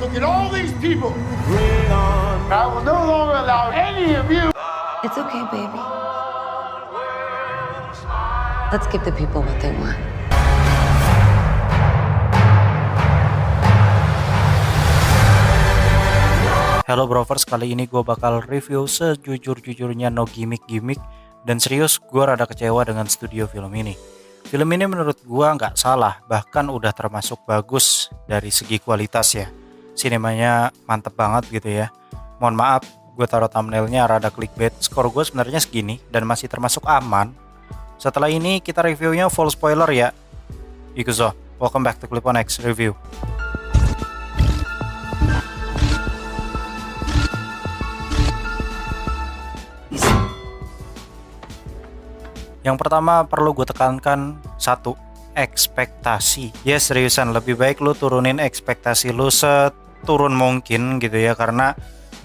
look at all these people. I will no longer allow any of you. It's okay, baby. Let's give the people what they want. Halo Brovers, kali ini gue bakal review sejujur-jujurnya, no gimmick-gimmick. Dan serius, gue rada kecewa dengan studio film ini. Film ini menurut gue nggak salah, bahkan udah termasuk bagus dari segi kualitas ya. Sinemanya mantep banget gitu ya. Mohon maaf, gue taruh thumbnailnya rada clickbait. Skor gue sebenarnya segini dan masih termasuk aman. Setelah ini kita reviewnya full spoiler ya. Ikuzo, welcome back to Clip on X Review. Yang pertama perlu gue tekankan, satu, ekspektasi. Ya seriusan, lebih baik lu turunin ekspektasi lu seturun mungkin gitu ya. Karena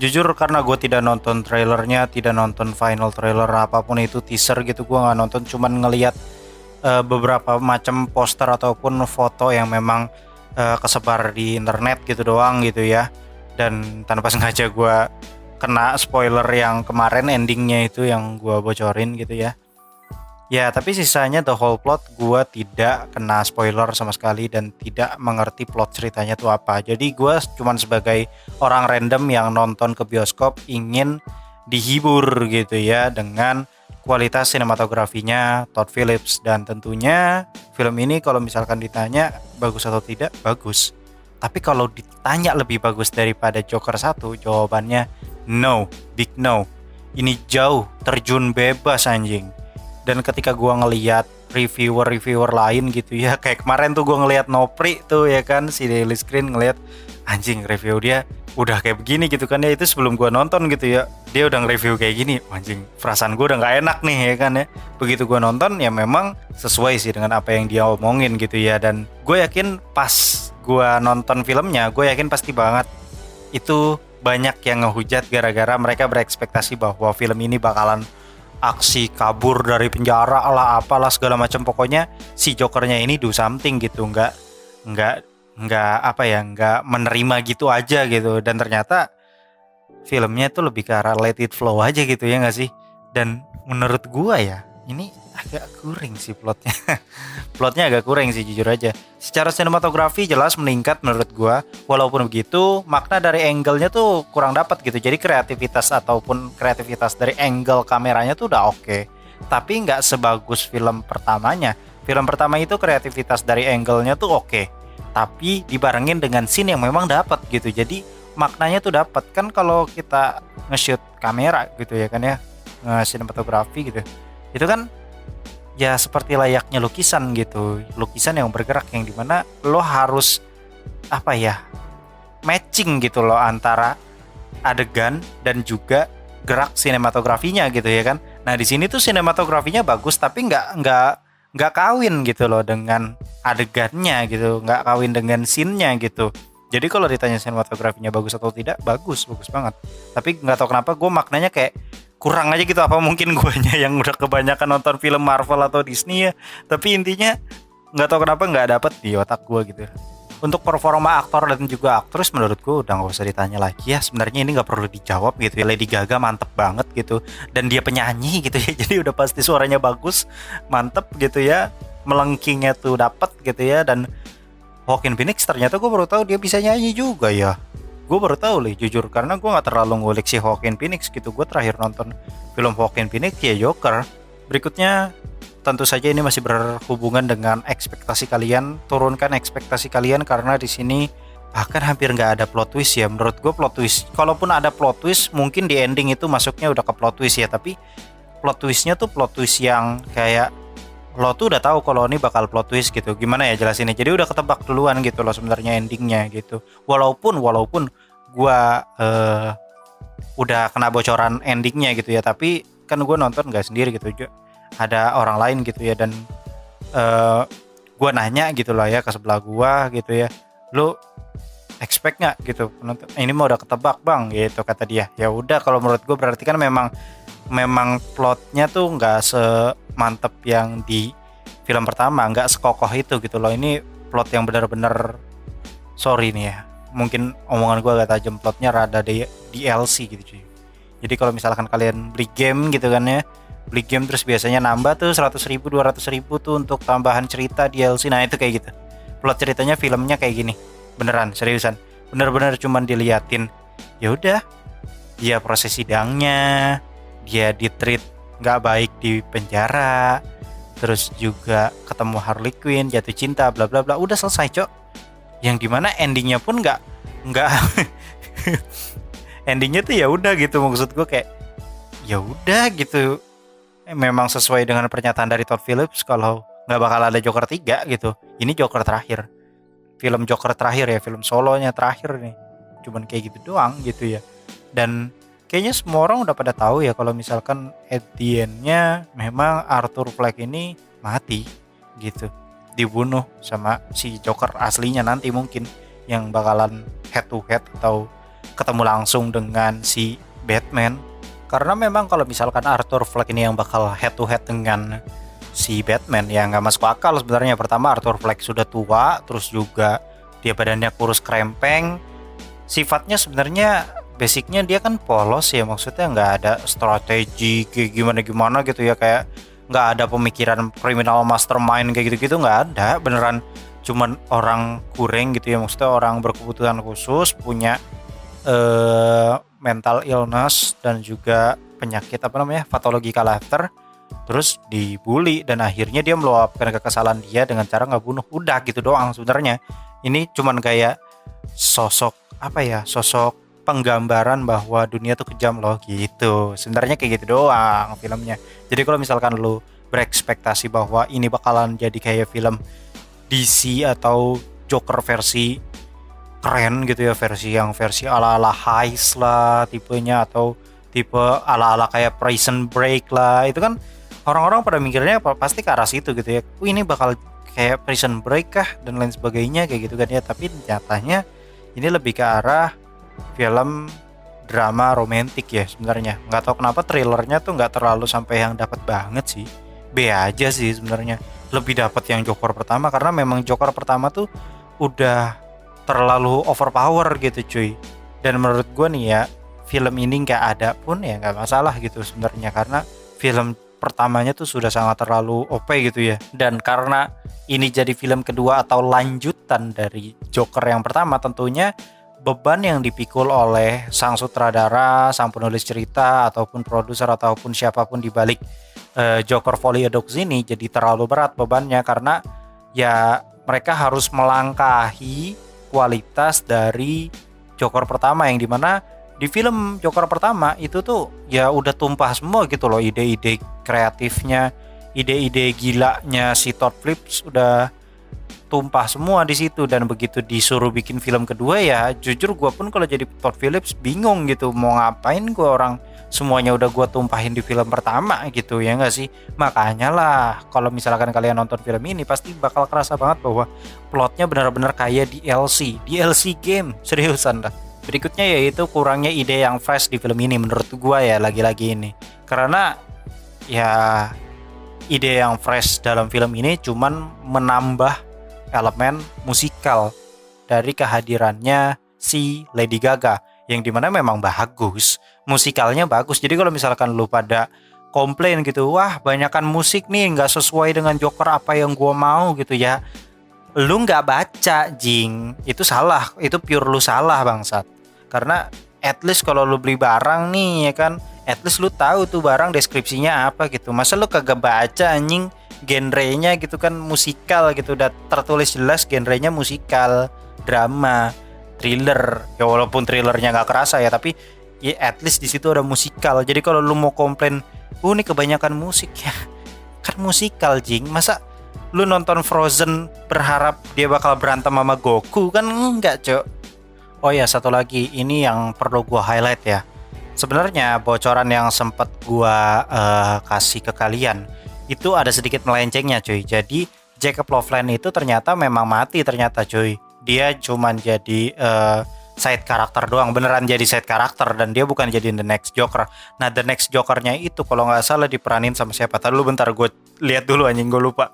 jujur, karena gue tidak nonton trailernya, tidak nonton final trailer apapun itu, teaser gitu, gue nggak nonton, cuman ngelihat beberapa macam poster ataupun foto yang memang kesebar di internet gitu doang gitu ya. Dan tanpa sengaja gue kena spoiler yang kemarin endingnya itu yang gue bocorin gitu ya. Ya, tapi sisanya the whole plot gue tidak kena spoiler sama sekali dan tidak mengerti plot ceritanya tuh apa. Jadi gue cuman sebagai orang random yang nonton ke bioskop ingin dihibur gitu ya dengan kualitas sinematografinya Todd Phillips. Dan tentunya film ini kalau misalkan ditanya bagus atau tidak, bagus. Tapi kalau ditanya lebih bagus daripada Joker 1, jawabannya no, big no. Ini jauh, terjun bebas anjing. Dan ketika gua ngelihat reviewer lain gitu ya, kayak kemarin tuh gua ngelihat Nopri tuh ya kan, si Daily Screen, ngelihat anjing review dia udah kayak begini gitu kan ya. Itu sebelum gua nonton gitu ya, dia udah nge-review kayak gini, anjing perasaan gua udah nggak enak nih ya kan ya. Begitu gua nonton ya memang sesuai sih dengan apa yang dia omongin gitu ya. Dan gue yakin pas gua nonton filmnya, gue yakin pasti banget itu banyak yang ngehujat gara-gara mereka berekspektasi bahwa film ini bakalan aksi kabur dari penjara lah, apalah segala macam. Pokoknya si Jokernya ini do something gitu, nggak apa ya, nggak menerima gitu aja gitu. Dan ternyata filmnya tuh lebih ke arah let it flow aja gitu ya nggak sih. Dan menurut gua ya ini agak kurang sih plotnya. Plotnya agak kurang sih jujur aja. Secara sinematografi jelas meningkat menurut gua. Walaupun begitu, makna dari angle-nya tuh kurang dapat gitu. Jadi kreativitas dari angle kameranya tuh udah oke. Tapi nggak sebagus film pertamanya. Film pertama itu kreativitas dari angle-nya tuh oke. Tapi dibarengin dengan scene yang memang dapat gitu. Jadi maknanya tuh dapat. Kan kalau kita nge-shoot kamera gitu ya kan ya, sinematografi gitu, itu kan ya seperti layaknya lukisan gitu, lukisan yang bergerak, yang dimana lo harus apa ya, matching gitu loh antara adegan dan juga gerak sinematografinya gitu ya kan. Nah di sini tuh sinematografinya bagus tapi nggak kawin gitu loh dengan adegannya gitu, nggak kawin dengan scene-nya gitu. Jadi kalau ditanya sinematografinya bagus atau tidak, bagus banget. Tapi nggak tahu kenapa gue maknanya kayak kurang aja gitu. Apa mungkin guanya yang udah kebanyakan nonton film Marvel atau Disney ya. Tapi intinya nggak tahu kenapa nggak dapet di otak gue gitu. Untuk performa aktor dan juga aktris menurut gue udah nggak usah ditanya lagi ya. Sebenarnya ini nggak perlu dijawab gitu ya. Lady Gaga mantep banget gitu. Dan dia penyanyi gitu ya. Jadi udah pasti suaranya bagus, mantep gitu ya. Melengkingnya tuh dapet gitu ya. Dan Joaquin Phoenix ternyata gue baru tahu dia bisa nyanyi juga ya. Gue baru tahu nih jujur, karena gue nggak terlalu ngulik si Joaquin Phoenix gitu. Gue terakhir nonton film Joaquin Phoenix ya Joker. Berikutnya tentu saja ini masih berhubungan dengan ekspektasi kalian. Turunkan ekspektasi kalian karena di sini bahkan hampir nggak ada plot twist ya. Menurut gue plot twist, kalaupun ada plot twist mungkin di ending itu masuknya udah ke plot twist ya. Tapi plot twistnya tuh plot twist yang kayak lo tuh udah tahu kalau ini bakal plot twist gitu. Gimana ya jelasinnya? Jadi udah ketebak duluan gitu loh sebenarnya endingnya gitu. Walaupun gua udah kena bocoran endingnya gitu ya, tapi kan gue nonton nggak sendiri gitu, ada orang lain gitu ya. Dan gua nanya gitu lah ya ke sebelah gua gitu ya, lu expect nggak gitu penonton ini mah udah ketebak bang gitu, kata dia. Ya udah, kalau menurut gue berarti kan memang plotnya tuh nggak semantep yang di film pertama, nggak sekokoh itu gitu loh. Ini plot yang benar-benar sorry nih ya, mungkin omongan gue agak tajam, plotnya rada DLC gitu cuy. Jadi kalau misalkan kalian beli game gitu kan ya, beli game terus biasanya nambah tuh 100.000 200.000 tuh untuk tambahan cerita DLC. Nah itu kayak gitu, plot ceritanya filmnya kayak gini, beneran seriusan, bener-bener cuman diliatin ya udah, dia proses sidangnya, dia ditreat nggak baik di penjara, terus juga ketemu Harley Quinn, jatuh cinta, bla bla bla, udah selesai cok. Yang dimana endingnya pun nggak endingnya tuh ya udah gitu, maksud gue kayak ya udah gitu. Memang sesuai dengan pernyataan dari Todd Phillips kalau nggak bakal ada Joker 3 gitu. Ini Joker terakhir, film Joker terakhir ya, film solonya terakhir nih. Cuman kayak gitu doang gitu ya. Dan kayaknya semua orang udah pada tahu ya kalau misalkan at the end-nya memang Arthur Fleck ini mati gitu, dibunuh sama si Joker aslinya nanti mungkin, yang bakalan head to head atau ketemu langsung dengan si Batman. Karena memang kalau misalkan Arthur Fleck ini yang bakal head to head dengan si Batman ya nggak masuk akal sebenarnya. Pertama Arthur Fleck sudah tua, terus juga dia badannya kurus krempeng, sifatnya sebenarnya basicnya dia kan polos ya, maksudnya nggak ada strategi kayak gimana gitu ya, kayak nggak ada pemikiran criminal mastermind kayak gitu nggak ada, beneran cuman orang kurang gitu ya, maksudnya orang berkebutuhan khusus, punya mental illness dan juga penyakit pathological laughter, terus dibully dan akhirnya dia meluapkan kekesalan dia dengan cara nggak bunuh, udah gitu doang sebenarnya. Ini cuman kayak sosok sosok penggambaran bahwa dunia tuh kejam loh gitu, sebenarnya kayak gitu doang filmnya. Jadi kalau misalkan lu berekspektasi bahwa ini bakalan jadi kayak film DC atau Joker versi keren gitu ya, versi ala-ala heist lah tipenya, atau tipe ala-ala kayak Prison Break lah, itu kan orang-orang pada mikirnya pasti ke arah situ gitu ya. Ini bakal kayak Prison Break kah dan lain sebagainya kayak gitu kan ya, tapi nyatanya ini lebih ke arah film drama romantik ya sebenarnya. Nggak tahu kenapa trailernya tuh nggak terlalu sampai yang dapat banget sih, B aja sih sebenarnya. Lebih dapat yang Joker pertama, karena memang Joker pertama tuh udah terlalu overpower gitu cuy. Dan menurut gue nih ya, film ini nggak ada pun ya nggak masalah gitu sebenarnya, karena film pertamanya tuh sudah sangat terlalu OP gitu ya. Dan karena ini jadi film kedua atau lanjutan dari Joker yang pertama, tentunya beban yang dipikul oleh sang sutradara, sang penulis cerita, ataupun produser, ataupun siapapun di balik Joker Folie à Deux ini jadi terlalu berat bebannya, karena ya mereka harus melangkahi kualitas dari Joker pertama, yang dimana di film Joker pertama itu tuh ya udah tumpah semua gitu loh, ide-ide kreatifnya, ide-ide gilanya si Todd Phillips udah tumpah semua di situ. Dan begitu disuruh bikin film kedua ya jujur gue pun kalau jadi Todd Phillips bingung gitu, mau ngapain gue, orang semuanya udah gue tumpahin di film pertama gitu ya nggak sih. Makanya lah kalau misalkan kalian nonton film ini pasti bakal kerasa banget bahwa plotnya benar-benar kayak DLC game, seriusan dah. Berikutnya yaitu kurangnya ide yang fresh di film ini menurut gue ya, lagi-lagi ini karena ya ide yang fresh dalam film ini cuman menambah elemen musikal dari kehadirannya si Lady Gaga, yang dimana memang bagus, musikalnya bagus. Jadi kalau misalkan lu pada komplain gitu, wah banyakan musik nih nggak sesuai dengan Joker apa yang gua mau gitu ya, lu nggak baca jing, itu salah, itu pure lu salah bangsat. Karena at least kalau lu beli barang nih ya kan, at least lu tahu tuh barang deskripsinya apa gitu. Masa lu kagak baca anjing, genrenya gitu kan musikal gitu, udah tertulis jelas genrenya musikal, drama, thriller. Ya walaupun thrillernya nggak kerasa ya, tapi ya at least di situ ada musikal. Jadi kalau lu mau komplain, ini kebanyakan musik ya, kan musikal jing. Masa lu nonton Frozen berharap dia bakal berantem sama Goku, kan enggak cok. Oh ya satu lagi, ini yang perlu gua highlight ya. Sebenarnya bocoran yang sempat gua kasih ke kalian itu ada sedikit melencengnya cuy. Jadi Jacob Loveland itu ternyata memang mati ternyata cuy. Dia cuman jadi side karakter doang, beneran jadi side karakter, dan dia bukan jadi the next Joker. Nah the next Jokernya itu kalau nggak salah diperanin sama siapa? Tadi lu bentar gue lihat dulu anjing, gue lupa.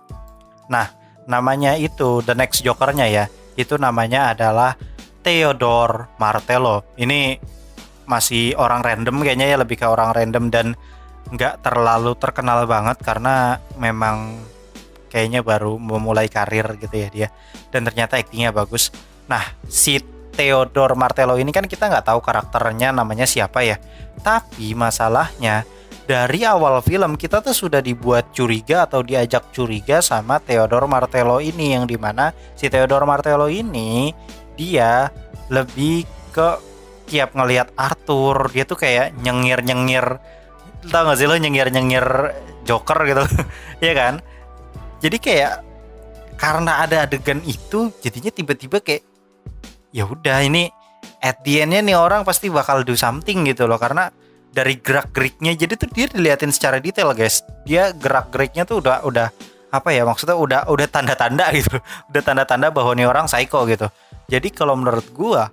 Nah namanya itu the next Jokernya ya, itu namanya adalah Theodore Martello. Ini masih orang random kayaknya ya, lebih ke orang random dan nggak terlalu terkenal banget karena memang kayaknya baru memulai karir gitu ya dia. Dan ternyata aktingnya bagus. Nah, si Theodore Martello ini kan kita nggak tahu karakternya namanya siapa ya. Tapi masalahnya dari awal film kita tuh sudah dibuat curiga atau diajak curiga sama Theodore Martello ini, yang dimana si Theodore Martello ini dia lebih ke tiap ngelihat Arthur dia tuh kayak nyengir-nyengir, tau gak sih lo, nyengir-nyengir Joker gitu ya kan. Jadi kayak karena ada adegan itu jadinya tiba-tiba kayak ya udah ini at the end-nya nih orang pasti bakal do something gitu loh, karena dari gerak-geriknya jadi tuh dia diliatin secara detail guys. Dia gerak-geriknya tuh udah apa ya, maksudnya udah tanda-tanda gitu. Udah tanda-tanda bahwa nih orang psycho gitu. Jadi kalau menurut gua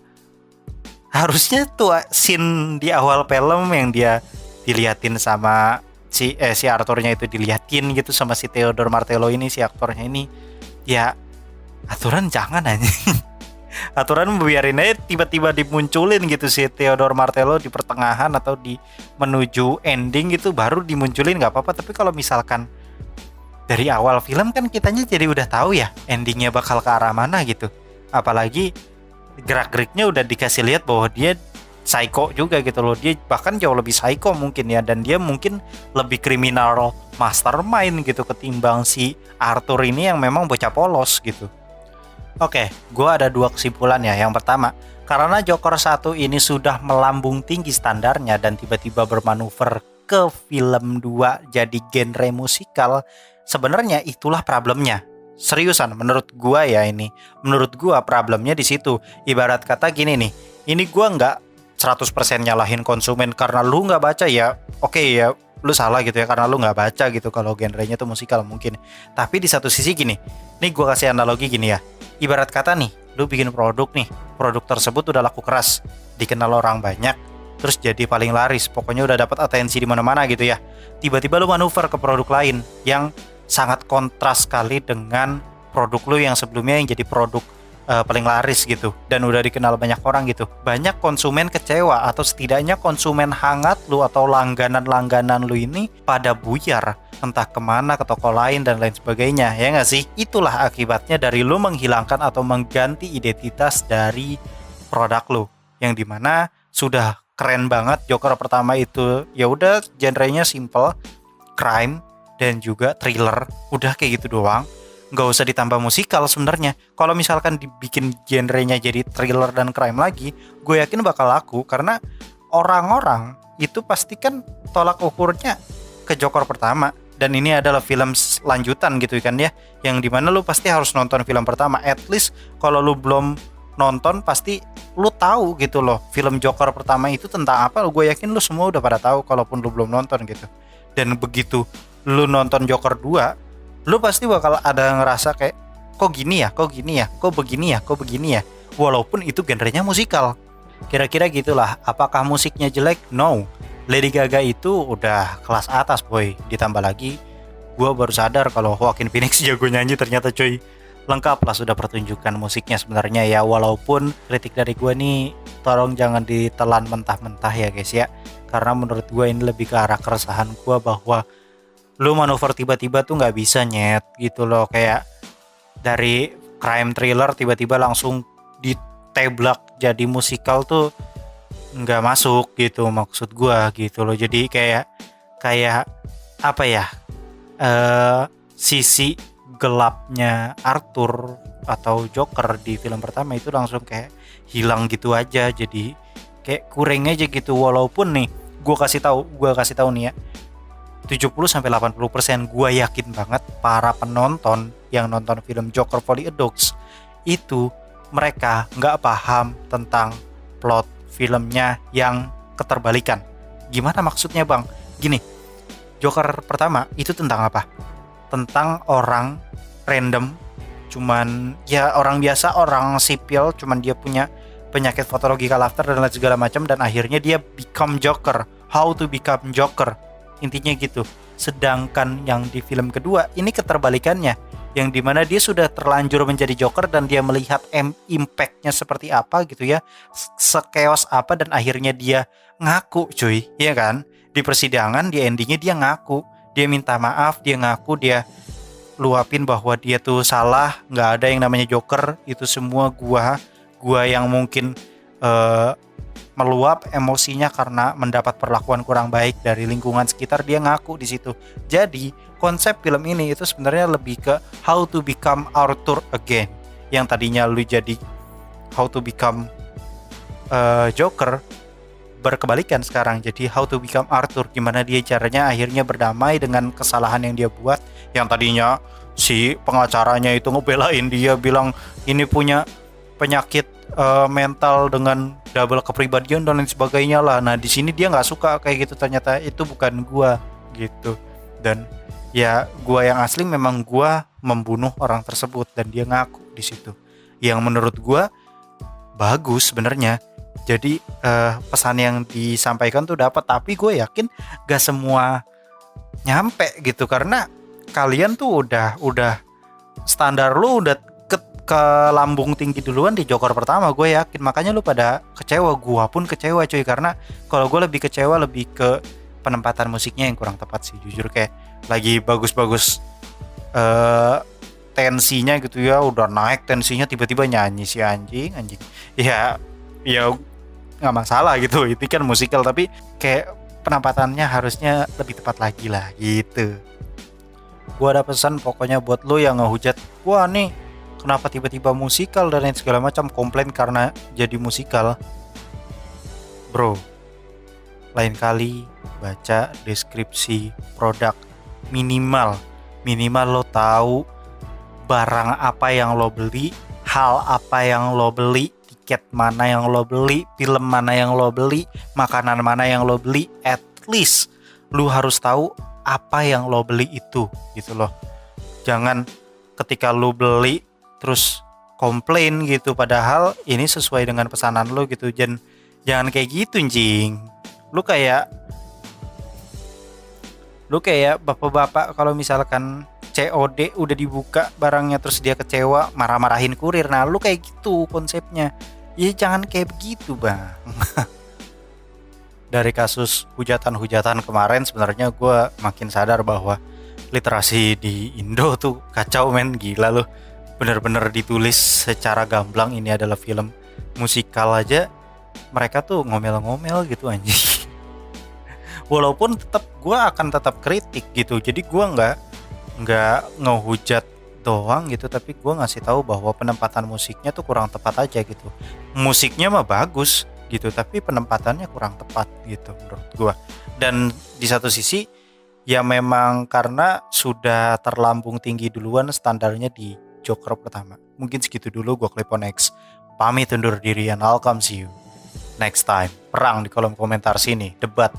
harusnya tuh scene di awal film yang dia diliatin sama si Arthurnya itu diliatin gitu sama si Theodore Martello ini, si aktornya ini. Ya aturan jangan aja. Aturan biarin aja tiba-tiba dimunculin gitu si Theodore Martello di pertengahan atau di menuju ending gitu baru dimunculin nggak apa-apa. Tapi kalau misalkan dari awal film kan kitanya jadi udah tahu ya endingnya bakal ke arah mana gitu. Apalagi gerak-geriknya udah dikasih lihat bahwa dia psycho juga gitu loh. Dia bahkan jauh lebih psycho mungkin ya, dan dia mungkin lebih kriminal mastermind gitu ketimbang si Arthur ini yang memang bocah polos gitu. Oke, gue ada dua kesimpulan ya. Yang pertama, karena Joker 1 ini sudah melambung tinggi standarnya dan tiba-tiba bermanuver ke film 2 jadi genre musikal, sebenarnya itulah problemnya. Seriusan, menurut gue ya ini. Menurut gue problemnya di situ. Ibarat kata gini nih, ini gue nggak 100% nyalahin konsumen karena lu nggak baca ya. Oke ya, lu salah gitu ya karena lu nggak baca gitu kalau genrenya tuh musikal mungkin. Tapi di satu sisi gini, nih gue kasih analogi gini ya. Ibarat kata nih, lu bikin produk nih, produk tersebut udah laku keras, dikenal orang banyak, terus jadi paling laris, pokoknya udah dapat atensi di mana-mana gitu ya. Tiba-tiba lu manuver ke produk lain yang sangat kontras sekali dengan produk lu yang sebelumnya yang jadi produk paling laris gitu dan udah dikenal banyak orang gitu. Banyak konsumen kecewa atau setidaknya konsumen hangat lu atau langganan-langganan lu ini pada buyar entah kemana, ke toko lain dan lain sebagainya, ya nggak sih? Itulah akibatnya dari lu menghilangkan atau mengganti identitas dari produk lu, yang dimana sudah keren banget Joker pertama itu ya udah genrenya simple, crime dan juga thriller, udah kayak gitu doang. Nggak usah ditambah musikal sebenarnya. Kalau misalkan dibikin genrenya jadi thriller dan crime lagi, gue yakin bakal laku karena orang-orang itu pasti kan tolak ukurnya ke Joker pertama. Dan ini adalah film lanjutan gitu kan ya, yang dimana lu pasti harus nonton film pertama. At least kalau lu belum nonton pasti lu tahu gitu loh film Joker pertama itu tentang apa. Gue yakin lu semua udah pada tahu kalaupun lu belum nonton gitu. Dan begitu lu nonton Joker 2, lu pasti bakal ada ngerasa kayak kok gini ya, kok gini ya, kok begini ya, kok begini ya. Walaupun itu genrenya musikal. Kira-kira gitulah. Apakah musiknya jelek? No. Lady Gaga itu udah kelas atas boy. Ditambah lagi gue baru sadar kalau Joaquin Phoenix jago nyanyi ternyata coy. Lengkap lah sudah pertunjukan musiknya sebenarnya ya. Walaupun kritik dari gue nih tolong jangan ditelan mentah-mentah ya guys ya. Karena menurut gue ini lebih ke arah keresahan gue bahwa lu manuver tiba-tiba tuh nggak bisa nyet gitu loh, kayak dari crime thriller tiba-tiba langsung diteblak jadi musikal tuh nggak masuk gitu maksud gua gitu loh. Jadi kayak apa ya, sisi gelapnya Arthur atau Joker di film pertama itu langsung kayak hilang gitu aja, jadi kayak kurang aja gitu. Walaupun nih gua kasih tahu nih ya, 70-80% gue yakin banget para penonton yang nonton film Joker Folie à Deux itu mereka nggak paham tentang plot filmnya yang keterbalikan. Gimana maksudnya bang? Gini, Joker pertama itu tentang apa? Tentang orang random, cuman ya orang biasa, orang sipil, cuman dia punya penyakit patological laughter dan lain segala macam, dan akhirnya dia become Joker. How to become Joker? Intinya gitu. Sedangkan yang di film kedua ini keterbalikannya, yang dimana dia sudah terlanjur menjadi Joker dan dia melihat impact-nya seperti apa gitu ya, sekeos apa, dan akhirnya dia ngaku cuy, ya kan? Di persidangan, di endingnya dia ngaku, dia minta maaf, dia ngaku, dia luapin bahwa dia tuh salah, nggak ada yang namanya Joker, itu semua gua yang mungkin meluap emosinya karena mendapat perlakuan kurang baik dari lingkungan sekitar. Dia ngaku di situ. Jadi konsep film ini itu sebenarnya lebih ke how to become Arthur again. Yang tadinya lu jadi how to become Joker, berkebalikan sekarang jadi how to become Arthur. Gimana dia caranya akhirnya berdamai dengan kesalahan yang dia buat. Yang tadinya si pengacaranya itu ngebelain dia, bilang ini punya penyakit mental dengan double kepribadian dan lain sebagainya lah. Nah di sini dia nggak suka kayak gitu, ternyata itu bukan gua gitu. Dan ya gua yang asli memang gua membunuh orang tersebut, dan dia ngaku di situ. Yang menurut gua bagus sebenarnya. Jadi pesan yang disampaikan tuh dapat, tapi gue yakin gak semua nyampe gitu, karena kalian tuh udah standar lu udah ke lambung tinggi duluan di Joker pertama, gue yakin. Makanya lu pada kecewa, gua pun kecewa cuy, karena kalau gue lebih kecewa lebih ke penempatan musiknya yang kurang tepat sih jujur. Kayak lagi bagus-bagus tensinya gitu ya, udah naik tensinya, tiba-tiba nyanyi si anjing ya nggak masalah gitu, itu kan musikal, tapi kayak penempatannya harusnya lebih tepat lagi lah gitu. Gua ada pesan pokoknya buat lo yang ngehujat wah nih kenapa tiba-tiba musikal dan lain segala macam, komplain karena jadi musikal. Bro, lain kali baca deskripsi produk, minimal lo tahu barang apa yang lo beli, hal apa yang lo beli, tiket mana yang lo beli, film mana yang lo beli, makanan mana yang lo beli. At least lo harus tahu apa yang lo beli itu gitu loh. Jangan ketika lo beli terus komplain gitu, padahal ini sesuai dengan pesanan lo gitu. Jangan kayak gitu anjing. Lu kayak bapak-bapak kalau misalkan COD udah dibuka barangnya terus dia kecewa marah-marahin kurir. Nah lu kayak gitu konsepnya. Ya jangan kayak begitu bang. Dari kasus hujatan-hujatan kemarin sebenarnya gue makin sadar bahwa literasi di Indo tuh kacau men, gila loh. Bener-bener ditulis secara gamblang ini adalah film musikal aja, mereka tuh ngomel-ngomel gitu anjing. Walaupun gue akan tetap kritik gitu, jadi gue nggak ngehujat doang gitu, tapi gue ngasih tahu bahwa penempatan musiknya tuh kurang tepat aja gitu. Musiknya mah bagus gitu, tapi penempatannya kurang tepat gitu menurut gue. Dan di satu sisi ya memang karena sudah terlambung tinggi duluan standarnya di Joker pertama. Mungkin segitu dulu, gue Clip on X pamit undur diri, and I'll come see you next time. Perang di kolom komentar sini, debat